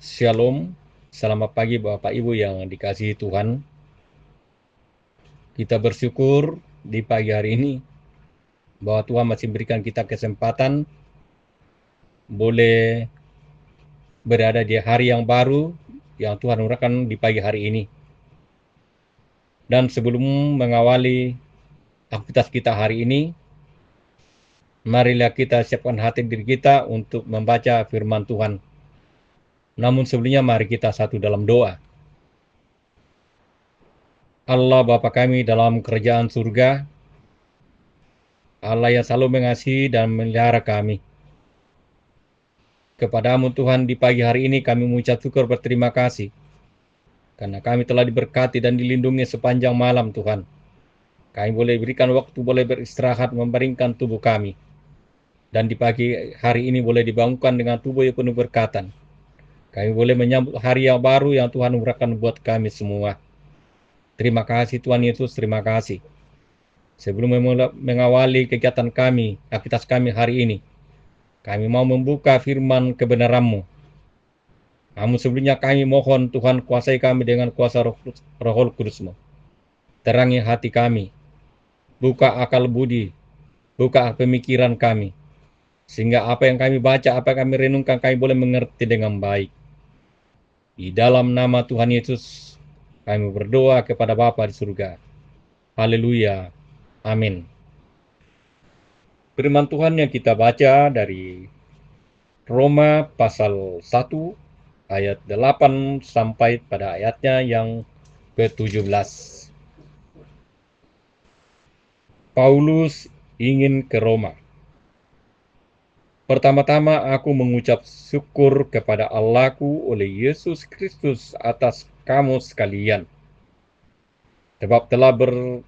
Shalom, selamat pagi Bapak Ibu yang dikasihi Tuhan. Kita bersyukur di pagi hari ini bahwa Tuhan masih berikan kita kesempatan boleh berada di hari yang baru yang Tuhan urahkan di pagi hari ini. Dan sebelum mengawali aktivitas kita hari ini, marilah kita siapkan hati diri kita untuk membaca firman Tuhan. Namun sebelumnya mari kita satu dalam doa. Allah Bapa kami dalam kerajaan surga, Allah yang selalu mengasihi dan memelihara kami. Kepadamu Tuhan di pagi hari ini kami mengucap syukur berterima kasih. Karena kami telah diberkati dan dilindungi sepanjang malam Tuhan. Kami boleh berikan waktu, boleh beristirahat, membaringkan tubuh kami. Dan di pagi hari ini boleh dibangunkan dengan tubuh yang penuh berkatan. Kami boleh menyambut hari yang baru yang Tuhan berikan buat kami semua. Terima kasih Tuhan Yesus, terima kasih. Sebelum mengawali kegiatan kami, aktivitas kami hari ini, kami mau membuka firman kebenaran-Mu. Namun sebelumnya kami mohon Tuhan kuasai kami dengan kuasa Roh Kudus-Mu. Terangi hati kami, buka akal budi, buka pemikiran kami, sehingga apa yang kami baca, apa yang kami renungkan, kami boleh mengerti dengan baik. Di dalam nama Tuhan Yesus, kami berdoa kepada Bapa di surga. Haleluya. Amin. Firman Tuhan yang kita baca dari Roma pasal 1 ayat 8 sampai pada ayatnya yang ke-17. Paulus ingin ke Roma. Pertama-tama aku mengucap syukur kepada Allahku oleh Yesus Kristus atas kamu sekalian. Sebab telah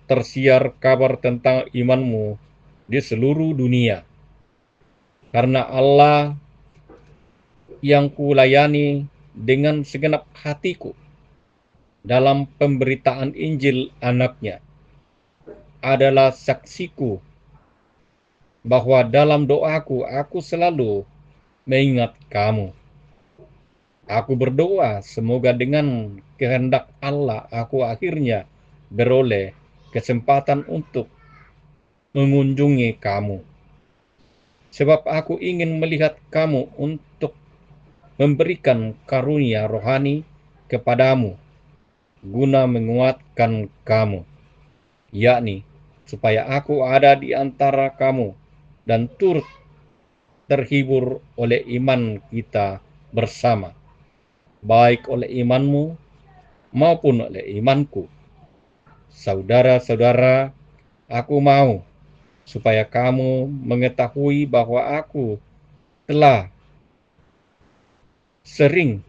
tersiar kabar tentang imanmu di seluruh dunia. Karena Allah yang kulayani dengan segenap hatiku dalam pemberitaan Injil anaknya adalah saksiku bahwa dalam doaku aku selalu mengingat kamu. Aku berdoa semoga dengan kehendak Allah aku akhirnya beroleh kesempatan untuk mengunjungi kamu. Sebab aku ingin melihat kamu untuk memberikan karunia rohani kepadamu guna menguatkan kamu, yakni supaya aku ada di antara kamu dan turut terhibur oleh iman kita bersama, baik oleh imanmu maupun oleh imanku. Saudara-saudara, aku mau supaya kamu mengetahui bahwa aku telah sering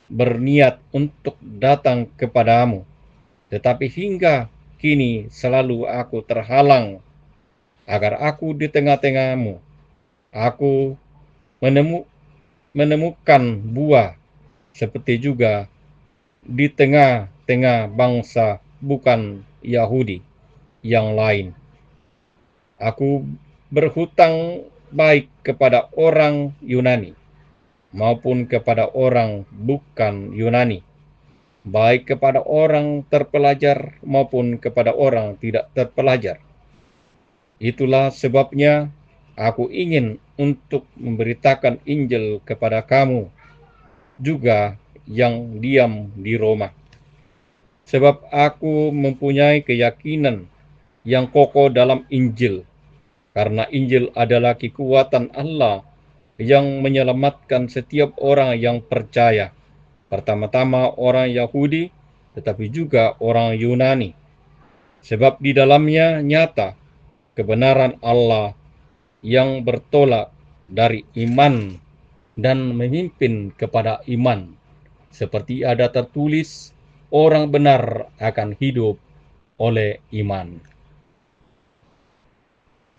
berniat untuk datang kepadamu, tetapi hingga kini selalu aku terhalang agar aku di tengah-tengahmu aku menemukan buah seperti juga di tengah-tengah bangsa bukan Yahudi yang lain. Aku berhutang baik kepada orang Yunani maupun kepada orang bukan Yunani, baik kepada orang terpelajar maupun kepada orang tidak terpelajar. Itulah sebabnya aku ingin untuk memberitakan Injil kepada kamu juga yang diam di Roma. Sebab aku mempunyai keyakinan yang kokoh dalam Injil, karena Injil adalah kekuatan Allah yang menyelamatkan setiap orang yang percaya. Pertama-tama orang Yahudi, tetapi juga orang Yunani. Sebab di dalamnya nyata kebenaran Allah yang bertolak dari iman dan memimpin kepada iman. Seperti ada tertulis, orang benar akan hidup oleh iman.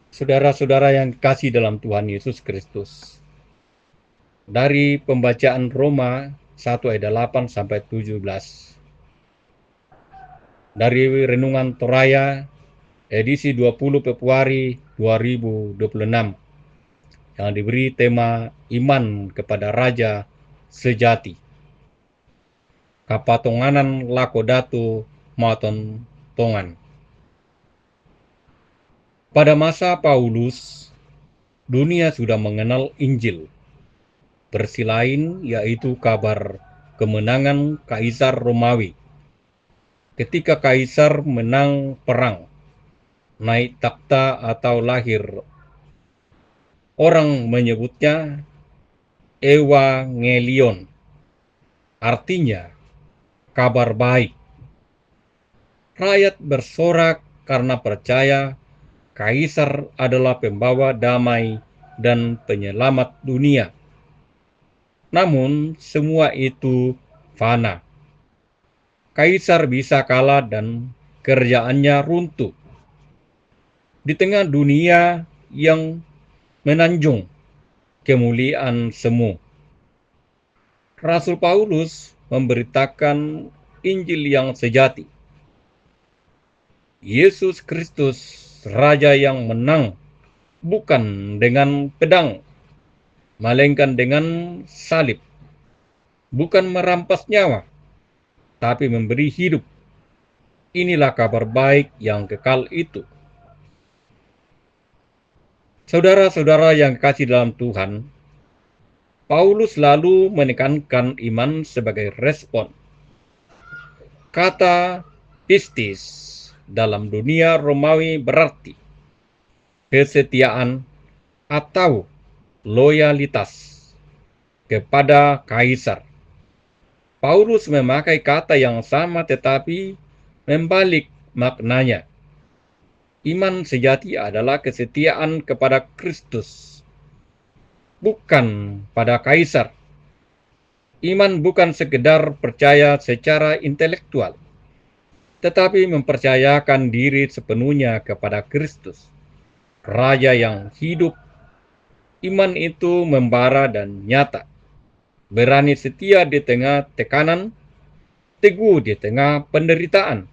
Saudara-saudara yang kasih dalam Tuhan Yesus Kristus, dari pembacaan Roma 1 ayat 8 sampai 17. Dari Renungan Toraya edisi 20 Februari 2026 yang diberi tema Iman kepada Raja Sejati. kapatonganan lakodatu maton tongan. Pada masa Paulus, dunia sudah mengenal Injil. Versi lain yaitu kabar kemenangan Kaisar Romawi. Ketika Kaisar menang perang, naik takhta atau lahir, orang menyebutnya Evangelion, artinya kabar baik. Rakyat bersorak karena percaya Kaisar adalah pembawa damai dan penyelamat dunia. Namun semua itu fana. Kaisar bisa kalah dan kerjaannya runtuh. Di tengah dunia yang menanjung kemuliaan semu, Rasul Paulus memberitakan Injil yang sejati. Yesus Kristus, Raja yang menang, bukan dengan pedang, melainkan dengan salib. Bukan merampas nyawa, tapi memberi hidup. Inilah kabar baik yang kekal itu. Saudara-saudara yang kasih dalam Tuhan, Paulus selalu menekankan iman sebagai respon. Kata pistis dalam dunia Romawi berarti kesetiaan atau loyalitas kepada Kaisar. Paulus memakai kata yang sama tetapi membalik maknanya. Iman sejati adalah kesetiaan kepada Kristus, bukan pada Kaisar. Iman bukan sekedar percaya secara intelektual, tetapi mempercayakan diri sepenuhnya kepada Kristus, Raja yang hidup. Iman itu membara dan nyata, berani setia di tengah tekanan, teguh di tengah penderitaan,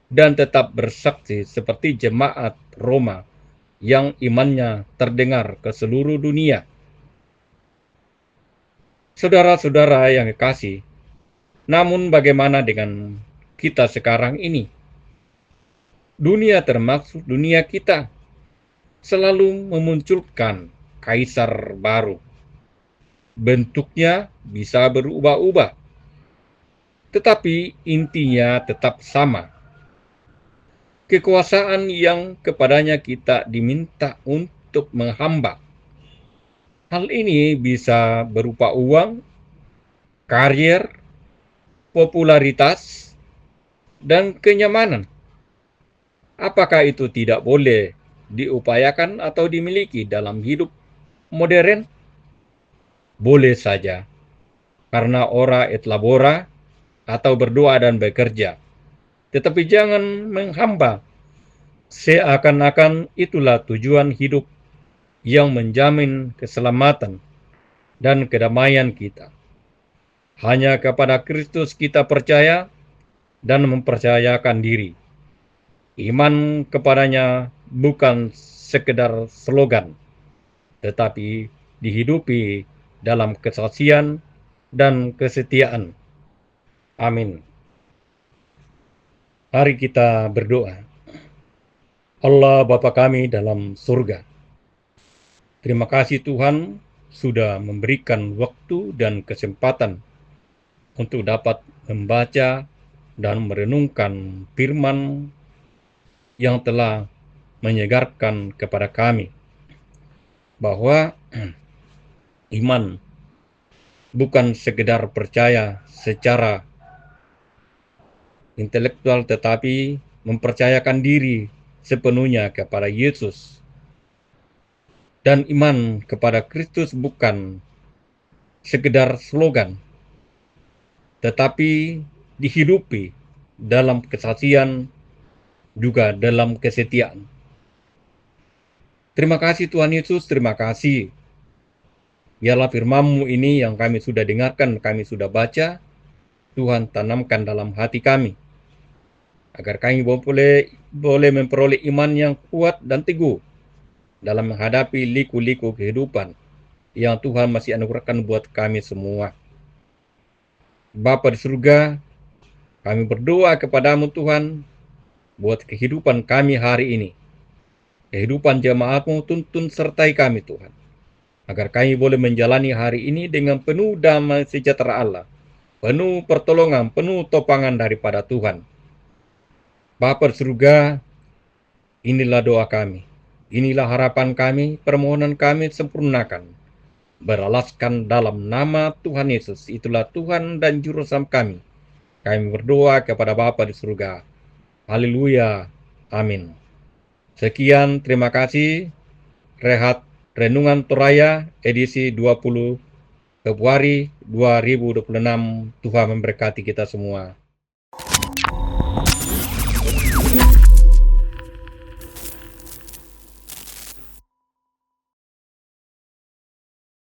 dan tetap bersaksi seperti jemaat Roma yang imannya terdengar ke seluruh dunia. Saudara-saudara yang kekasih, namun bagaimana dengan kita sekarang ini? Dunia termasuk dunia kita selalu memunculkan kaisar baru. Bentuknya bisa berubah-ubah, tetapi intinya tetap sama. Kekuasaan yang kepadanya kita diminta untuk menghamba. Hal ini bisa berupa uang, karier, popularitas, dan kenyamanan. Apakah itu tidak boleh diupayakan atau dimiliki dalam hidup modern? Boleh saja, karena ora et labora atau berdoa dan bekerja. Tetapi jangan menghamba, seakan-akan itulah tujuan hidup yang menjamin keselamatan dan kedamaian kita. Hanya kepada Kristus kita percaya dan mempercayakan diri. Iman kepadanya bukan sekedar slogan, tetapi dihidupi dalam kesaksian dan kesetiaan. Amin. Mari kita berdoa. Allah Bapa kami dalam surga, terima kasih Tuhan sudah memberikan waktu dan kesempatan untuk dapat membaca dan merenungkan firman yang telah menyegarkan kepada kami bahwa iman bukan sekedar percaya secara intelektual, tetapi mempercayakan diri sepenuhnya kepada Yesus. Dan iman kepada Kristus bukan sekedar slogan, tetapi dihidupi dalam kesaksian, juga dalam kesetiaan. Terima kasih Tuhan Yesus, terima kasih. Biarlah firman-Mu ini yang kami sudah dengarkan, kami sudah baca, Tuhan tanamkan dalam hati kami, agar kami boleh memperoleh iman yang kuat dan teguh dalam menghadapi liku-liku kehidupan yang Tuhan masih anugerahkan buat kami semua. Bapa di surga, Kami berdoa kepadamu Tuhan, buat kehidupan kami hari ini. Kehidupan jemaat-Mu tuntun sertai kami Tuhan, agar kami boleh menjalani hari ini dengan penuh damai sejahtera Allah, penuh pertolongan, penuh topangan daripada Tuhan. Bapa di surga, inilah doa kami, inilah harapan kami, permohonan kami sempurnakan, beralaskan dalam nama Tuhan Yesus, itulah Tuhan dan Juru Selamat kami. Kami berdoa kepada Bapa di surga. Haleluya. Amin. Sekian, terima kasih. Rehat Renungan Toraya edisi 20 Februari 2026. Tuhan memberkati kita semua.